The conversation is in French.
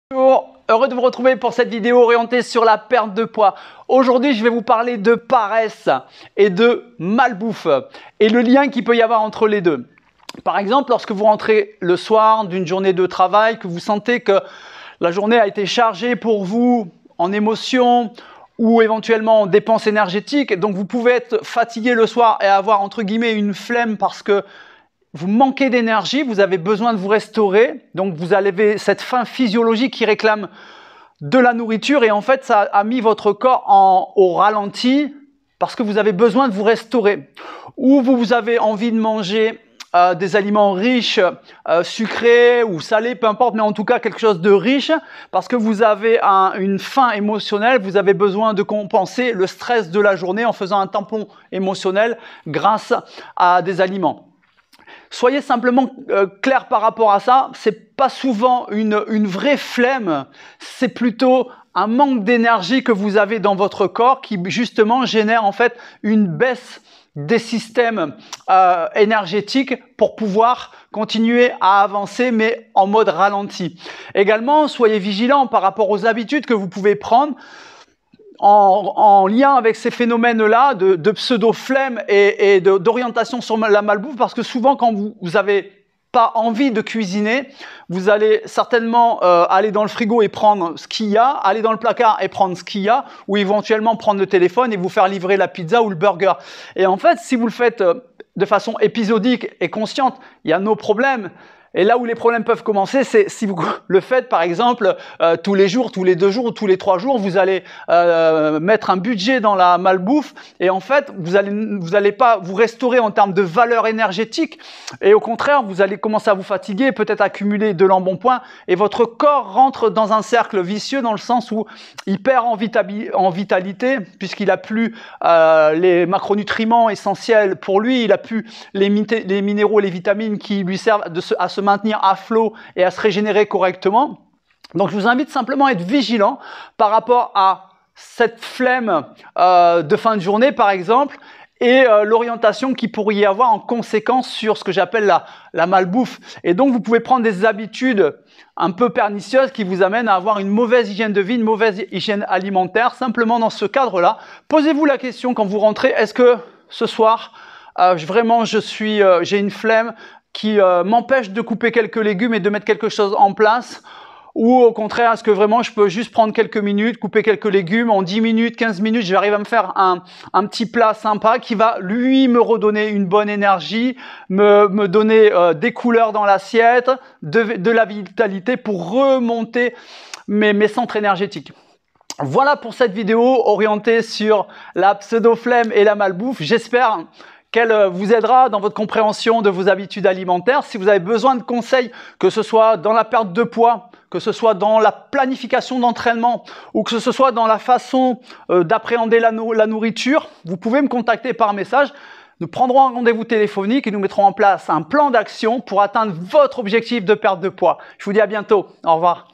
Bonjour, heureux de vous retrouver pour cette vidéo orientée sur la perte de poids. Aujourd'hui, je vais vous parler de paresse et de malbouffe et le lien qu'il peut y avoir entre les deux. Par exemple, lorsque vous rentrez le soir d'une journée de travail, que vous sentez que la journée a été chargée pour vous en émotions ou éventuellement en dépenses énergétiques, donc vous pouvez être fatigué le soir et avoir entre guillemets une flemme parce que vous manquez d'énergie, vous avez besoin de vous restaurer, donc vous avez cette faim physiologique qui réclame de la nourriture et en fait ça a mis votre corps au ralenti parce que vous avez besoin de vous restaurer. Ou vous avez envie de manger des aliments riches, sucrés ou salés, peu importe, mais en tout cas quelque chose de riche parce que vous avez une faim émotionnelle, vous avez besoin de compenser le stress de la journée en faisant un tampon émotionnel grâce à des aliments. Soyez simplement clair par rapport à ça, c'est pas souvent une vraie flemme, c'est plutôt un manque d'énergie que vous avez dans votre corps qui justement génère en fait une baisse des systèmes énergétiques pour pouvoir continuer à avancer mais en mode ralenti. Également, soyez vigilants par rapport aux habitudes que vous pouvez prendre en lien avec ces phénomènes-là de pseudo-flemme et d'orientation sur la malbouffe, parce que souvent quand vous n'avez pas envie de cuisiner, vous allez certainement aller dans le frigo et prendre ce qu'il y a, aller dans le placard et prendre ce qu'il y a, ou éventuellement prendre le téléphone et vous faire livrer la pizza ou le burger. Et en fait, si vous le faites de façon épisodique et consciente, il y a nos problèmes. Et là où les problèmes peuvent commencer, c'est si vous le faites par exemple tous les jours, tous les 2 jours ou tous les 3 jours, vous allez mettre un budget dans la malbouffe et en fait vous allez pas vous restaurer en termes de valeur énergétique et au contraire vous allez commencer à vous fatiguer, peut-être accumuler de l'embonpoint et votre corps rentre dans un cercle vicieux dans le sens où il perd en vitalité puisqu'il a plus les macronutriments essentiels pour lui, il a plus les minéraux et les vitamines qui lui servent à se maintenir à flot et à se régénérer correctement. Donc je vous invite simplement à être vigilant par rapport à cette flemme de fin de journée par exemple et l'orientation qu'il pourrait y avoir en conséquence sur ce que j'appelle la malbouffe. Et donc vous pouvez prendre des habitudes un peu pernicieuses qui vous amènent à avoir une mauvaise hygiène de vie, une mauvaise hygiène alimentaire. Simplement dans ce cadre-là, posez-vous la question quand vous rentrez, est-ce que ce soir vraiment j'ai une flemme qui m'empêche de couper quelques légumes et de mettre quelque chose en place, ou au contraire, est-ce que vraiment je peux juste prendre quelques minutes, couper quelques légumes, en 10 minutes, 15 minutes, j'arrive à me faire un petit plat sympa qui va lui me redonner une bonne énergie, me donner des couleurs dans l'assiette, de la vitalité pour remonter mes centres énergétiques. Voilà pour cette vidéo orientée sur la pseudo-flemme et la malbouffe. J'espère qu'elle vous aidera dans votre compréhension de vos habitudes alimentaires. Si vous avez besoin de conseils, que ce soit dans la perte de poids, que ce soit dans la planification d'entraînement ou que ce soit dans la façon d'appréhender la nourriture, vous pouvez me contacter par message. Nous prendrons un rendez-vous téléphonique et nous mettrons en place un plan d'action pour atteindre votre objectif de perte de poids. Je vous dis à bientôt. Au revoir.